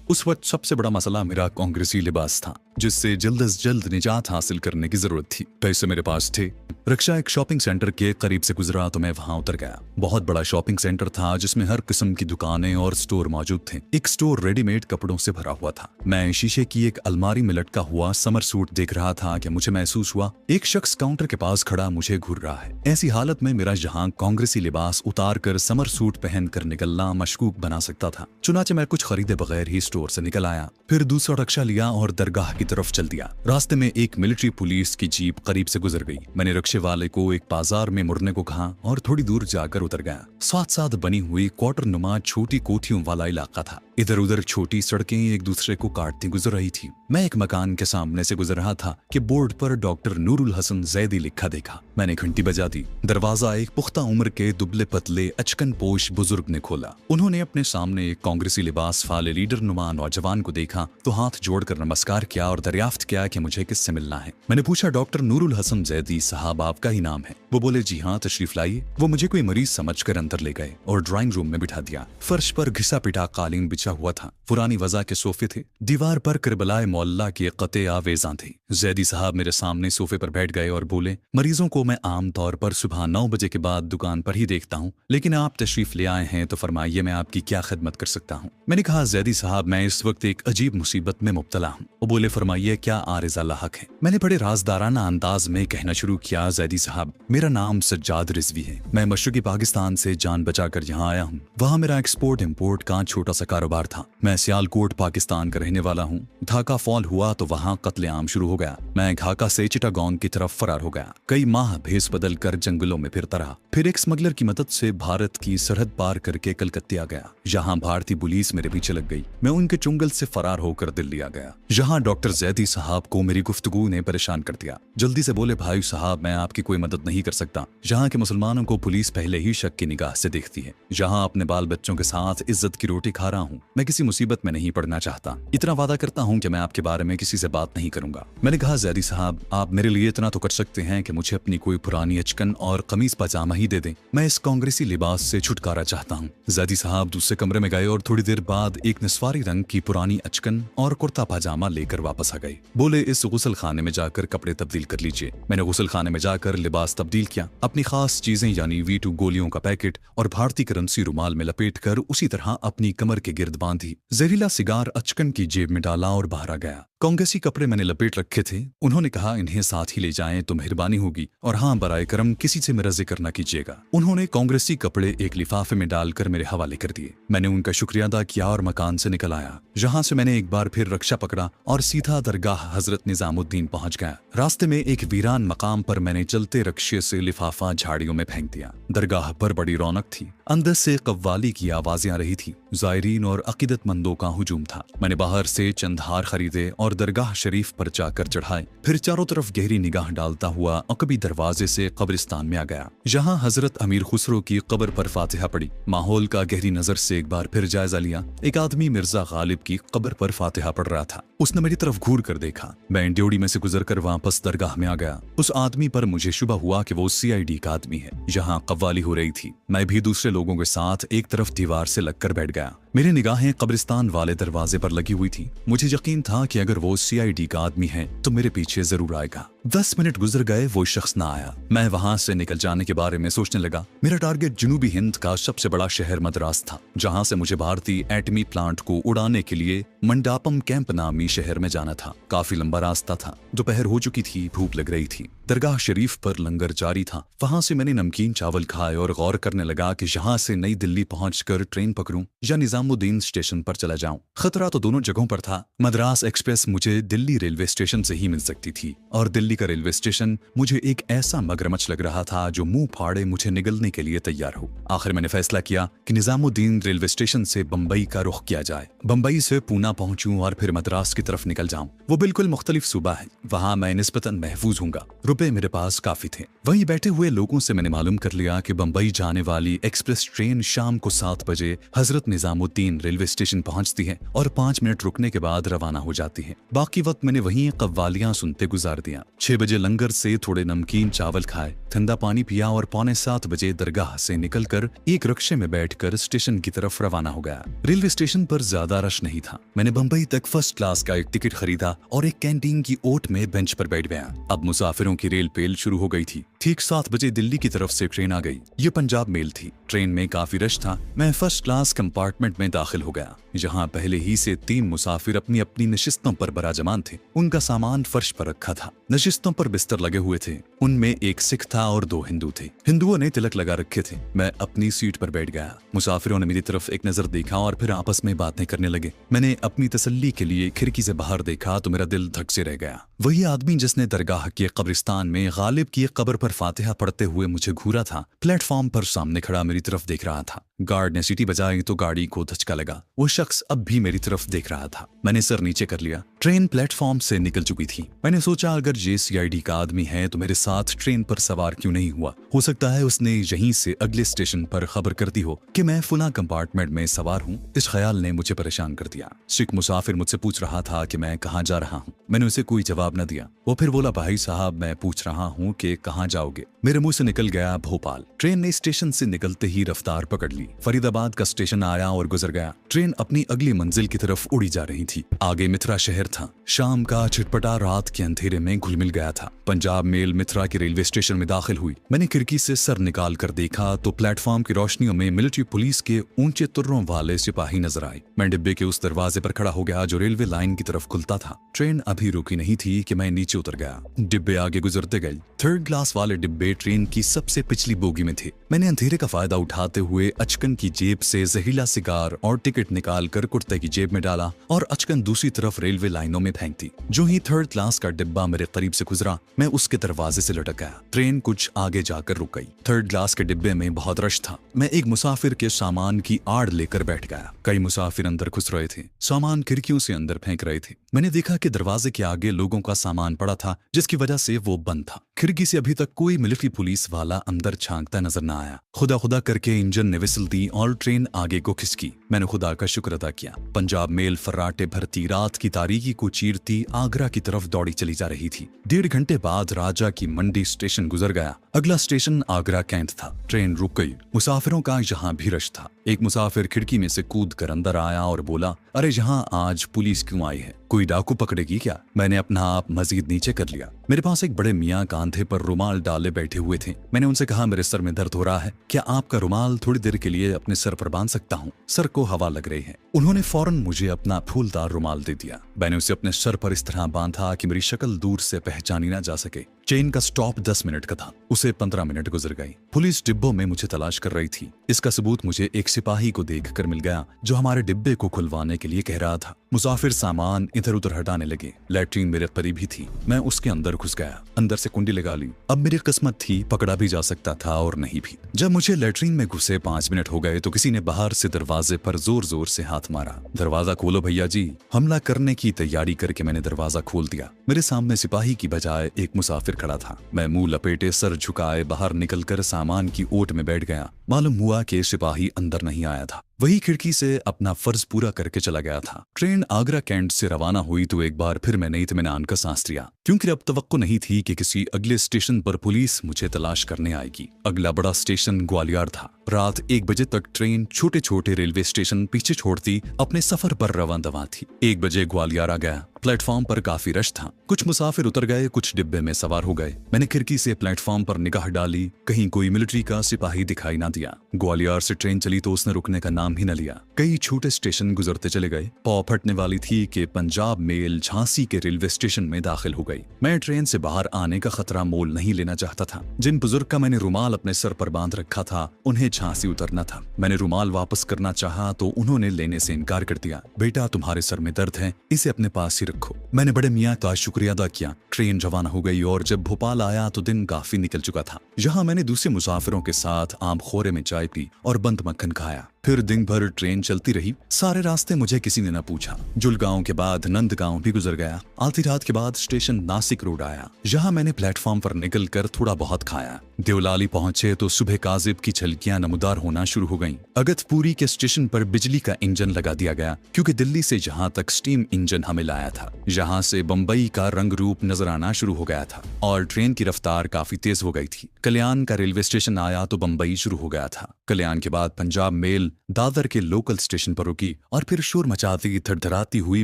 उस वक्त सबसे बड़ा मसला मेरा कांग्रेसी लिबास था, जिससे जल्द से जल्द निजात हासिल करने की जरूरत थी। पैसे मेरे पास थे। रिक्शा एक शॉपिंग सेंटर के करीब से गुजरा तो मैं वहां उतर गया। बहुत बड़ा शॉपिंग सेंटर था जिसमें हर किस्म की दुकानें और स्टोर मौजूद थे। एक स्टोर रेडीमेड कपड़ों से भरा हुआ था। मैं शीशे की एक अलमारी में लटका हुआ समर सूट देख रहा था कि मुझे महसूस हुआ एक शख्स काउंटर के पास खड़ा मुझे घूर रहा है। ऐसी हालत में मेरा जहां कांग्रेसी लिबास उतार कर समर सूट पहन कर निकलना मशकूक बना सकता था, चुनाचे मैं कुछ खरीदे बगैर ही स्टोर से निकल आया। फिर दूसरा रिक्शा लिया और दरगाह की तरफ चल दिया। रास्ते में एक मिलिट्री पुलिस की जीप करीब से गुजर गई। मैंने रिक्शे वाले को एक बाजार में मुड़ने को कहा और थोड़ी दूर जाकर उतर गया। साथ साथ बनी हुई क्वार्टर नुमा छोटी कोठियों वाला इलाका था। इधर उधर छोटी सड़कें एक दूसरे को काटती गुजर रही थी। मैं एक मकान के सामने से गुजर रहा था कि बोर्ड पर डॉक्टर नूरुल हसन जैदी लिखा देखा। मैंने घंटी बजा दी। दरवाजा एक पुख्ता उम्र के दुबले पतले अचकन पोश बुजुर्ग ने खोला। उन्होंने अपने सामने एक कांग्रेसी लिबास वाले लीडर नुमा नौजवान को देखा तो हाथ जोड़कर नमस्कार किया और दरियाफ्त किया कि मुझे किससे मिलना है। मैंने पूछा, डॉक्टर नूरुल हसन जैदी साहब आपका ही नाम है? वो बोले, जी हाँ, तशरीफ लाइए। वो मुझे कोई मरीज समझकर अंदर ले गए और ड्राइंग रूम में बिठा दिया। फर्श पर घिसा पिटा कालीन बिछा हुआ था। पुरानी वजह के सोफे थे। दीवार पर करबलाए मौल्ला की कते आवेज़ां थी। जैदी साहब मेरे सामने सोफे पर बैठ गए और बोले, मरीजों को मैं आम तौर पर सुबह 9 बजे के बाद दुकान पर ही देखता हूँ, लेकिन आप तशरीफ ले आए हैं तो फरमाइए मैं आपकी क्या खिदमत कर सकता हूँ। मैंने कहा, जैदी साहब मैं इस वक्त एक अजीब मुसीबत में मुब्तला हूँ। वो बोले, फरमाइए क्या आरिज़ा लाहक है। मैंने बड़े राजदाराना अंदाज में कहना शुरू किया, जैदी साहब मेरा नाम सज्जाद रिजवी है। मैं मशरक़ी पाकिस्तान से जान बचाकर यहाँ आया हूँ। वहाँ मेरा एक्सपोर्ट इम्पोर्ट का छोटा सा कारोबार था। मैं सियालकोट पाकिस्तान का रहने वाला हूँ। ढाका फॉल हुआ तो वहाँ कत्लेआम शुरू हो गया। मैं ढाका से चिटागोंग की तरफ फरार हो गया। कई माह भेस बदल कर जंगलों में फिरता रहा। फिर एक स्मगलर की मदद से भारत की सरहद पार करके कलकत्ते आ गया। यहाँ भारतीय पुलिस मेरे पीछे लग गई। मैं उनके चुंगल से फरार होकर दिल्ली आ गया। यहाँ डॉक्टर जैदी साहब को मेरी गुफ्तगू ने परेशान कर दिया। जल्दी से बोले, भाई साहब मैं आपकी कोई मदद नहीं कर सकता। यहाँ के मुसलमानों को पुलिस पहले ही शक की निगाह से देखती है। यहाँ अपने बाल बच्चों के साथ इज्जत की रोटी खा रहा हूँ। मैं किसी मुसीबत में नहीं पड़ना चाहता। इतना वादा करता हूँ कि मैं आपके बारे में किसी से बात नहीं करूंगा। मैंने कहा, जैदी साहब आप मेरे लिए इतना तो कर सकते हैं कि मुझे अपनी कोई पुरानी अचकन और कमीज पजामा ही दे दें। मैं इस कांग्रेसी लिबास से छुटकारा चाहता हूँ। जैदी साहब दूसरे कमरे में गए और थोड़ी देर बाद एक निस्वारी रंग की पुरानी अचकन और कुर्ता पजामा लेकर वापस आ गए। बोले, इस गुसल खाने में जाकर कपड़े तब्दील कर लीजिए। मैंने गुसल खाने में जाकर लिबास तब्दील किया। अपनी खास चीजें यानी V2 गोलियों का पैकेट और भारतीय करेंसी रुमाल में लपेट कर उसी तरह अपनी कमर के गिर्द बांधी। जहरीला सिगार अचकन की जेब में डाला और बाहर आ गया। कांग्रेसी कपड़े मैंने लपेट रखे थे। उन्होंने कहा, इन्हें साथ ही ले जाएं तो मेहरबानी होगी, और हाँ बराए करम किसी से मेरा जिक्र न कीजिएगा। उन्होंने कांग्रेसी कपड़े एक लिफाफे में डालकर मेरे हवाले कर दिए। मैंने उनका शुक्रिया अदा किया और मकान से निकल आया। जहाँ से मैंने एक बार फिर रिक्शा पकड़ा और सीधा दरगाह हजरत निजामुद्दीन पहुंच गया। रास्ते में एक वीरान मकाम पर मैंने चलते रिक्शे से लिफाफा झाड़ियों में फेंक दिया। दरगाह पर बड़ी रौनक थी। अंदर से कव्वाली की आवाजें आ रही थी। जायरीन और अकीदतमंदों का हुजूम था। मैंने बाहर से चंद हार खरीदे और दरगाह शरीफ पर जाकर चढ़ाए। फिर चारों तरफ गहरी निगाह डालता हुआ अकबी दरवाजे से कब्रिस्तान में आ गया। जहाँ हजरत अमीर खुसरो की कब्र पर फातिहा पड़ी। माहौल का गहरी नजर से एक बार फिर जायजा लिया। एक आदमी मिर्जा गालिब की कब्र पर फातिहा पढ़ रहा था। उसने मेरी तरफ घूर कर देखा। मैं ड्योड़ी में से गुजरकर वापस दरगाह में आ गया। उस आदमी पर मुझे शुबह हुआ कि वो CID का आदमी है। जहाँ कव्वाली हो रही थी, मैं भी दूसरे लोगों के साथ एक तरफ दीवार से लगकर बैठ गया। मेरी निगाहें कब्रिस्तान वाले दरवाजे पर लगी हुई थी। मुझे यकीन था कि अगर वो CID का आदमी है तो मेरे पीछे जरूर आएगा। 10 मिनट गुजर गए, वो शख्स ना आया। मैं वहां से निकल जाने के बारे में सोचने लगा। मेरा टारगेट जनूबी हिंद का सबसे बड़ा शहर मद्रास था, जहां से मुझे भारतीय एटमी प्लांट को उड़ाने के लिए मंडापम कैंप नामी शहर में जाना था। काफी लंबा रास्ता था। दोपहर हो चुकी थी, भूख लग रही थी। दरगाह शरीफ पर लंगर जारी था। वहां से मैंने नमकीन चावल खाए और गौर करने लगा कि यहाँ से नई दिल्ली पहुंचकर ट्रेन पकड़ूं या निजामुद्दीन स्टेशन पर चला जाऊं। खतरा तो दोनों जगहों पर था। मद्रास एक्सप्रेस मुझे दिल्ली रेलवे स्टेशन से ही मिल सकती थी और दिल्ली का रेलवे स्टेशन मुझे एक ऐसा मगरमच्छ लग रहा था जो मुंह फाड़े मुझे निगलने के लिए तैयार हो। आखिर मैंने फैसला किया कि निजामुद्दीन रेलवे स्टेशन से बंबई का रुख किया जाए। बंबई से पूना पहुंचूं और फिर मद्रास की तरफ निकल जाऊं। वो बिल्कुल मुख्तलिफ सूबा है। वहां मैं निस्बतन महफूज हूंगा। रुपए मेरे पास काफी थे। वहीं बैठे हुए लोगों से मैंने मालूम कर लिया कि बंबई जाने वाली एक्सप्रेस ट्रेन शाम को 7 बजे हजरत निजामुद्दीन 3 रेलवे स्टेशन पहुंचती है और 5 मिनट रुकने के बाद रवाना हो जाती है। बाकी वक्त मैंने वहीं कव्वालियां सुनते गुजार दिया। 6 बजे लंगर से थोड़े नमकीन चावल खाए, ठंडा पानी पिया और 6:45 बजे दरगाह से निकलकर एक रिक्शे में बैठकर स्टेशन की तरफ रवाना हो गया। रेलवे स्टेशन पर ज्यादा रश नहीं था। मैंने बंबई तक फर्स्ट क्लास का एक टिकट खरीदा और एक कैंटीन की ओट में बेंच पर बैठ गया। अब मुसाफिरों की रेल पेल शुरू हो गई थी। ठीक 7 बजे दिल्ली की तरफ से ट्रेन आ गई। ये पंजाब मेल थी। ट्रेन में काफी रश था। मैं फर्स्ट क्लास कंपार्टमेंट में दाखिल हो गया, जहां पहले ही से 3 मुसाफिर अपनी अपनी नशिस्तों पर बराजमान थे। उनका सामान फर्श पर रखा था। नशिस्तों पर बिस्तर लगे हुए थे। उनमें एक सिख था और 2 हिंदू थे। हिंदुओं ने तिलक लगा रखे थे। मैं अपनी सीट पर बैठ गया। मुसाफिरों ने मेरी तरफ एक नजर देखा और फिर आपस में बातें करने लगे। मैंने अपनी तसल्ली के लिए खिड़की से बाहर देखा तो मेरा दिल धक से रह गया। वही आदमी जिसने दरगाह के कब्रिस्तान में गालिब की कब्र पर फातिहा पढ़ते हुए मुझे घूरा था, प्लेटफॉर्म पर सामने खड़ा मेरी तरफ देख रहा था। गार्ड ने सीटी बजाई तो गाड़ी को धचका लगा। वो शख्स अब भी मेरी तरफ देख रहा था। मैंने सर नीचे कर लिया। ट्रेन प्लेटफॉर्म से निकल चुकी थी। मैंने सोचा अगर ये CID का आदमी है तो मेरे साथ ट्रेन पर सवार क्यों नहीं हुआ। हो सकता है उसने यहीं से अगले स्टेशन पर खबर कर दी हो कि मैं फुला कंपार्टमेंट में सवार हूँ। इस ख्याल ने मुझे परेशान कर दिया। सिख मुसाफिर मुझसे पूछ रहा था कि मैं कहाँ जा रहा हूँ। मैंने उसे कोई जवाब न दिया। वो फिर बोला, भाई साहब मैं पूछ रहा हूँ कि कहाँ जाओगे। मेरे मुंह से निकल गया भोपाल। ट्रेन ने स्टेशन से निकलते ही रफ्तार पकड़ ली। फरीदाबाद का स्टेशन आया और गुजर गया। ट्रेन अपनी अगली मंजिल की तरफ उड़ी जा रही थी। आगे मित्रा शहर था। शाम का छिटपटा रात के अंधेरे में घुल मिल गया था। पंजाब मेल मित्रा के रेलवे स्टेशन में दाखिल हुई। मैंने खिड़की से सर निकाल कर देखा तो प्लेटफॉर्म की रोशनियों में मिलिट्री पुलिस के ऊंचे तुर्रों वाले सिपाही नजर आए। मैं डिब्बे के उस दरवाजे पर खड़ा हो गया जो रेलवे लाइन की तरफ खुलता था। ट्रेन अभी रुकी नहीं थी कि मैं नीचे उतर गया। डिब्बे आगे गुजरते गए। 3rd क्लास वाले डिब्बे ट्रेन की सबसे पिछली बोगी में थे। मैंने अंधेरे का फायदा उठाते हुए अचकन की जेब से जहरीला सिगार और टिकट निकाल कर कुर्ते की जेब में डाला और अचकन दूसरी तरफ रेलवे लाइनों में फेंक दी। जो ही 3rd क्लास का डिब्बा मेरे करीब से गुजरा, मैं उसके दरवाजे से लटक गया। ट्रेन कुछ आगे जाकर रुक गई। 3rd क्लास के डिब्बे में बहुत रश था। मैं एक मुसाफिर के सामान की आड़ लेकर बैठ गया। कई मुसाफिर अंदर घुस रहे थे। सामान खिड़कियों से अंदर फेंक रहे थे। मैंने देखा कि दरवाजे के आगे लोगों का सामान पड़ा था, जिसकी वजह से वो बंद था। खिड़की से अभी तक कोई मिलिट्री पुलिस वाला अंदर झांकता नजर न आया। खुदा खुदा करके इंजन ने विसल दी और ट्रेन आगे को खिसकी। मैंने खुदा का शुक्र अदा किया। पंजाब मेल फर्राटे भरती रात की तारीकी को चीरती आगरा की तरफ दौड़ी चली जा रही थी। 1.5 घंटे बाद राजा की मंडी स्टेशन गुजर गया। अगला स्टेशन आगरा कैंट था। ट्रेन रुक गई। मुसाफिरों का यहाँ भी रश था। एक मुसाफिर खिड़की में से कूद कर अंदर आया और बोला, अरे यहाँ आज पुलिस क्यों आई है? कोई डाकू पकड़ेगी क्या? मैंने अपना आप मजीद नीचे कर लिया। मेरे पास एक बड़े मियाँ कांधे पर रुमाल डाले बैठे हुए थे। मैंने उनसे कहा, मेरे सर में दर्द हो रहा है, क्या आपका रुमाल थोड़ी देर के लिए अपने सर पर बांध सकता हूँ? सर को हवा लग रही है। उन्होंने फौरन मुझे अपना फूलदार रुमाल दे दिया। मैंने उसे अपने सर पर इस तरह बांधा कि मेरी शक्ल दूर से पहचानी ना जा सके। ट्रेन का स्टॉप 10 मिनट का था। उसे 15 मिनट गुजर गए। पुलिस डिब्बों में मुझे तलाश कर रही थी। इसका सबूत मुझे एक सिपाही को देखकर मिल गया जो हमारे डिब्बे को खुलवाने के लिए कह रहा था। मुसाफिर सामान इधर उधर हटाने लगे। लैट्रीन मेरे करीब ही थी। मैं उसके अंदर घुस गया। अंदर से कुंडी लगा ली। अब मेरी किस्मत थी, पकड़ा भी जा सकता था और नहीं भी। जब मुझे लैट्रीन में घुसे 5 मिनट हो गए तो किसी ने बाहर से दरवाजे पर जोर जोर से हाथ मारा। दरवाजा खोलो भैया जी। हमला करने की तैयारी करके मैंने दरवाजा खोल दिया। मेरे सामने सिपाही की बजाय एक मुसाफिर खड़ा था। मैं मुंह लपेटे सर झुकाए बाहर निकलकर सामान की ओट में बैठ गया। मालूम हुआ कि सिपाही अंदर नहीं आया था। वही खिड़की से अपना फर्ज पूरा करके चला गया था। ट्रेन आगरा कैंट से रवाना हुई तो एक बार फिर मैंने इत्मीनान का सांस लिया, क्योंकि अब तवक्को नहीं थी कि किसी अगले स्टेशन पर पुलिस मुझे तलाश करने आएगी। अगला बड़ा स्टेशन ग्वालियर था। रात 1 बजे तक ट्रेन छोटे छोटे रेलवे स्टेशन पीछे छोड़ती अपने सफर पर रवां दवा थी। 1 बजे ग्वालियर आ गया। प्लेटफॉर्म पर काफी रश था। कुछ मुसाफिर उतर गए, कुछ डिब्बे में सवार हो गए। मैंने खिड़की से प्लेटफॉर्म पर निगाह डाली, कहीं कोई मिलिट्री का सिपाही दिखाई ना दिया। ग्वालियर से ट्रेन चली तो उसने रुकने का नाम ही न लिया। कई छोटे स्टेशन गुजरते चले गए। पौ फटने वाली थी कि पंजाब मेल झांसी के रेलवे स्टेशन में दाखिल हो गई। मैं ट्रेन से बाहर आने का खतरा मोल नहीं लेना चाहता था। जिन बुजुर्ग का मैंने रुमाल अपने सर पर बांध रखा था उन्हें झांसी उतरना था। मैंने रुमाल वापस करना चाहा तो उन्होंने लेने से इनकार कर दिया। बेटा तुम्हारे सर में दर्द है, इसे अपने पास ही रखो। मैंने बड़े मियाँ का शुक्रिया अदा किया। ट्रेन रवाना हो गई और जब भोपाल आया तो दिन काफी निकल चुका था। यहाँ मैंने दूसरे मुसाफिरों के साथ आम खोरे में चाय पी और बंद मक्खन खाया। फिर दिन भर ट्रेन चलती रही। सारे रास्ते मुझे किसी ने न पूछा। जुलगांव के बाद नंदगांव भी गुजर गया। आधी रात के बाद स्टेशन नासिक रोड आया। यहाँ मैंने प्लेटफॉर्म पर निकलकर थोड़ा बहुत खाया। देवलाली पहुंचे तो सुबह काजिब की झलकियां नमूदार होना शुरू हो गईं। अगतपुरी के स्टेशन पर बिजली का इंजन लगा दिया गया, क्योंकि दिल्ली से जहां तक स्टीम इंजन हमें लाया था, यहाँ से बंबई का रंग रूप नजर आना शुरू हो गया था और ट्रेन की रफ्तार काफी तेज हो गई थी। कल्याण का रेलवे स्टेशन आया तो बंबई शुरू हो गया था। कल्याण के बाद पंजाब मेल दादर के लोकल स्टेशन पर रुकी और फिर शोर मचाती थरथराती हुई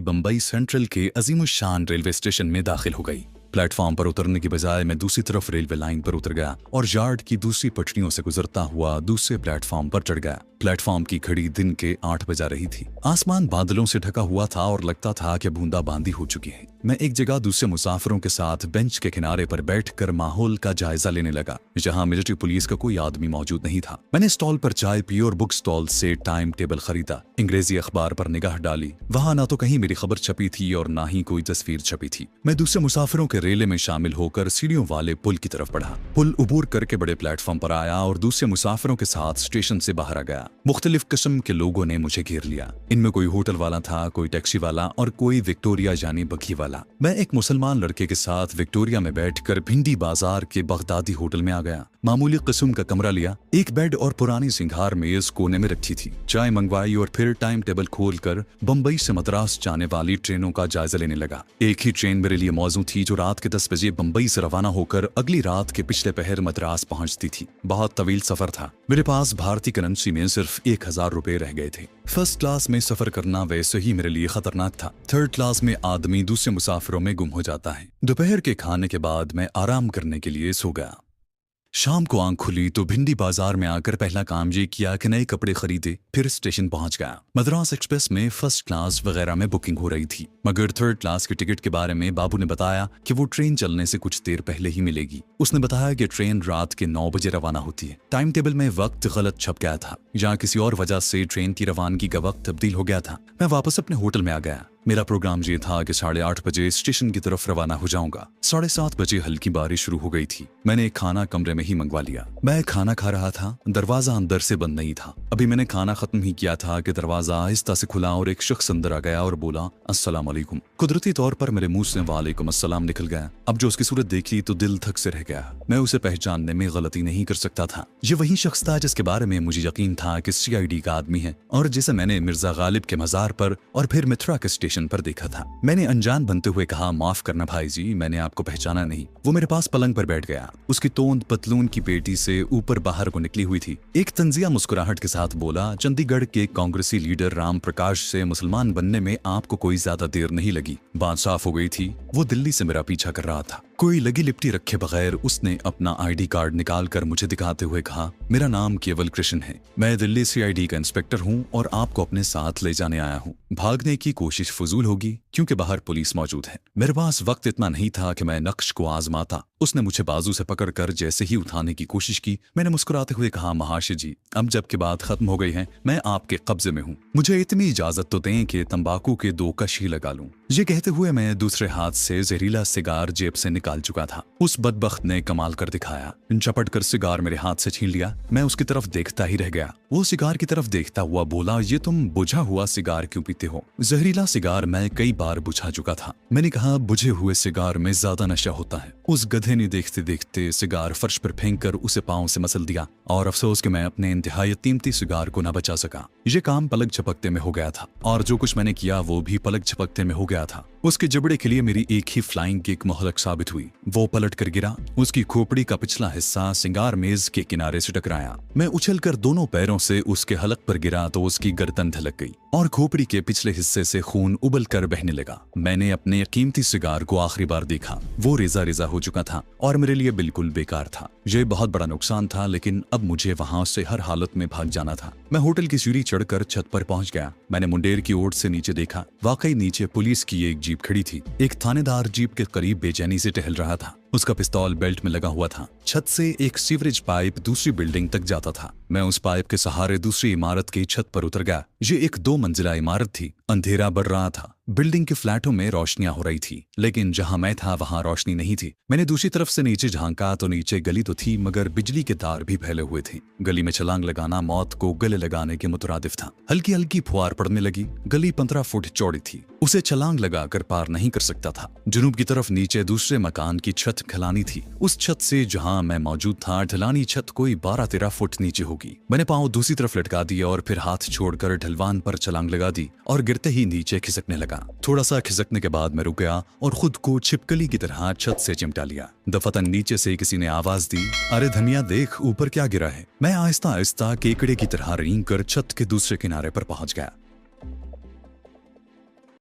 बंबई सेंट्रल के अजीमुशान रेलवे स्टेशन में दाखिल हो गई। प्लेटफॉर्म पर उतरने की बजाय मैं दूसरी तरफ रेलवे लाइन पर उतर गया और यार्ड की दूसरी पटरियों से गुजरता हुआ दूसरे प्लेटफॉर्म पर चढ़ गया। प्लेटफॉर्म की घड़ी दिन के 8 बजा रही थी। आसमान बादलों से ढका हुआ था और लगता था कि बूंदाबांदी हो चुकी है। मैं एक जगह दूसरे मुसाफिरों के साथ बेंच के किनारे पर बैठकर माहौल का जायजा लेने लगा, जहां मिलिट्री पुलिस का कोई आदमी मौजूद नहीं था। मैंने स्टॉल पर चाय पी और बुक स्टॉल से टाइम टेबल खरीदा। अंग्रेजी अखबार पर निगाह डाली। वहां ना तो कहीं मेरी खबर छपी थी और ना ही कोई तस्वीर छपी थी। मैं दूसरे मुसाफिरों के रेले में शामिल होकर सीढ़ियों वाले पुल की तरफ बढ़ा। पुल उबूर करके बड़े प्लेटफॉर्म पर आया और दूसरे मुसाफिरों के साथ स्टेशन से बाहर आ गया। मुख्तलिफ किस्म के लोगों ने मुझे घेर लिया। इनमें कोई होटल वाला था, कोई टैक्सी वाला और कोई विक्टोरिया यानी बग्घी वाला। मैं एक मुसलमान लड़के के साथ विक्टोरिया में बैठकर भिंडी बाजार के बगदादी होटल में आ गया। मामूली किस्म का कमरा लिया। एक बेड और पुरानी सिंघार मेज कोने में रखी थी। चाय मंगवाई और फिर टाइम टेबल खोलकर बंबई से मद्रास जाने वाली ट्रेनों का जायजा लेने लगा। एक ही ट्रेन मेरे लिए मौजूद थी जो रात के 10 बजे बंबई से रवाना होकर अगली रात के पिछले पहर मद्रास पहुंचती थी। बहुत तवील सफर था। मेरे पास भारतीय करेंसी में सिर्फ 1000 रुपए रह गए थे। फर्स्ट क्लास में सफर करना वैसे ही मेरे लिए खतरनाक था। थर्ड क्लास में आदमी दूसरे मुसाफिरों में गुम हो जाता है। दोपहर के खाने के बाद मैं आराम करने के लिए सो गया। शाम को आंख खुली तो भिंडी बाजार में आकर पहला काम ये किया कि नए कपड़े खरीदे। फिर स्टेशन पहुंच गया। मद्रास एक्सप्रेस में फर्स्ट क्लास वगैरह में बुकिंग हो रही थी, मगर थर्ड क्लास के टिकट के बारे में बाबू ने बताया कि वो ट्रेन चलने से कुछ देर पहले ही मिलेगी। उसने बताया कि ट्रेन रात के 9 बजे रवाना होती है। टाइम टेबल में वक्त गलत छप गया था, जहाँ किसी और वजह से ट्रेन की रवानगी का वक्त तब्दील हो गया था। मैं वापस अपने होटल में आ गया। मेरा प्रोग्राम ये था कि 8:30 बजे स्टेशन की तरफ रवाना हो जाऊंगा। 7:30 बजे हल्की बारिश शुरू हो गई थी। मैंने एक खाना कमरे में ही मंगवा लिया। मैं खाना खा रहा था। दरवाजा अंदर से बंद नहीं था। अभी मैंने खाना खत्म ही किया था कि दरवाजा आहिस्ता से खुला और एक शख्स अंदर आ गया और बोला, अस्सलाम वालेकुम। कुदरती तौर पर मेरे मुंह से वालेकुम अस्सलाम निकल गया। अब जो उसकी सूरत देखी तो दिल धक से रह गया। मैं उसे पहचानने में गलती नहीं कर सकता था। ये वही शख्स था जिसके बारे में मुझे यकीन था कि CID का आदमी है और जिसे मैंने मिर्जा गालिब के मजार पर और फिर मित्रा के स्टेशन पर देखा था। मैंने अनजान बनते हुए कहा, माफ करना भाई जी, मैंने आपको पहचाना नहीं। वो मेरे पास पलंग पर बैठ गया। उसकी तोंद पतलून की पेटी से ऊपर बाहर को निकली हुई थी। एक तंजिया मुस्कुराहट के साथ बोला, चंडीगढ़ के कांग्रेसी लीडर राम प्रकाश से मुसलमान बनने में आपको कोई ज्यादा देर नहीं लगी। बात साफ हो गई थी। वो दिल्ली से मेरा पीछा कर रहा था। कोई लगी लिपटी रखे बगैर उसने अपना ID कार्ड निकालकर मुझे दिखाते हुए कहा, मेरा नाम केवल कृष्ण है। मैं दिल्ली CID का इंस्पेक्टर हूँ और आपको अपने साथ ले जाने आया हूँ। भागने की कोशिश फजूल होगी क्योंकि बाहर पुलिस मौजूद है। मेरे पास वक्त इतना नहीं था कि मैं नक्श को आजमाता। उसने मुझे बाजू से पकड़कर जैसे ही उठाने की कोशिश की, मैंने मुस्कुराते हुए कहा, महाशय जी, अब जबकि बात खत्म हो गई है, मैं आपके कब्जे में हूँ। मुझे इतनी इजाजत तो दें कि तंबाकू के 2 कश ही लगा लूं। ये कहते हुए मैं दूसरे हाथ से जहरीला सिगार जेब से निकाल चुका था। उस बदबख्त ने कमाल कर दिखाया। झपट कर सिगार मेरे हाथ से छीन लिया। मैं उसकी तरफ देखता ही रह गया। वो सिगार की तरफ देखता हुआ बोला, ये तुम बुझा हुआ सिगार क्यों पीते हो? जहरीला सिगार मैं कई बार बुझा चुका था। मैंने कहा, बुझे हुए सिगार में ज्यादा नशा होता है। उस गधे ने देखते देखते सिगार फर्श पर फेंक कर उसे पांव से मसल दिया और अफसोस कि मैं अपने इंतहाई कीमती सिगार को न बचा सका। ये काम पलक झपकते में हो गया था और जो कुछ मैंने किया वो भी पलक झपकते में हो गया था। उसके जबड़े के लिए मेरी एक ही फ्लाइंग किक मोहलक साबित हुई। वो पलट कर गिरा। उसकी खोपड़ी का पिछला हिस्सा सिंगार मेज के किनारे से टकराया। मैं उछलकर दोनों पैरों से उसके हलक पर गिरा तो उसकी गर्दन ढलक गई और खोपड़ी के पिछले हिस्से से खून उबल कर बहने लगा। मैंने अपने कीमती सिगार को आखिरी बार देखा। वो रेजा रेजा हो चुका था और मेरे लिए बिल्कुल बेकार था। ये बहुत बड़ा नुकसान था, लेकिन अब मुझे वहां से हर हालत में भाग जाना था। मैं होटल की सीढ़ी चढ़कर छत पर पहुंच गया। मैंने मुंडेर की ओर से नीचे देखा। वाकई नीचे पुलिस की एक जीप खड़ी थी। एक थानेदार जीप के करीब बेचैनी से टहल रहा था। उसका पिस्तौल बेल्ट में लगा हुआ था। छत से एक सीवरेज पाइप दूसरी बिल्डिंग तक जाता था। मैं उस पाइप के सहारे दूसरी इमारत की छत पर उतर गया। ये एक 2 मंजिला इमारत थी। अंधेरा बढ़ रहा था। बिल्डिंग के फ्लैटों में रोशनियां हो रही थी, लेकिन जहां मैं था वहां रोशनी नहीं थी। मैंने दूसरी तरफ से नीचे झांका तो नीचे गली तो थी, मगर बिजली के तार भी फैले हुए थे। गली में छलांग लगाना मौत को गले लगाने के मुतरादिफ था। हल्की हल्की फुहार पड़ने लगी। गली 15 फुट चौड़ी थी, उसे छलांग लगाकर पार नहीं कर सकता था। जुनूब की तरफ नीचे दूसरे मकान की छत ढलानी थी। उस छत से जहां मैं मौजूद था ढलानी छत कोई 12-13 फुट नीचे होगी। मैंने पांव दूसरी तरफ लटका दिया और फिर हाथ छोड़कर ढलवान पर छलांग लगा दी और गिरते ही नीचे खिसकने लगा। थोड़ा सा खिसकने के बाद मैं रुक गया और खुद को छिपकली की तरह छत से चिमटा लिया। दफतन नीचे से किसी ने आवाज दी, अरे धनिया देख ऊपर क्या गिरा है। मैं आहिस्ता आहिस्ता केकड़े की तरह रेंग कर छत के दूसरे किनारे पर पहुंच गया।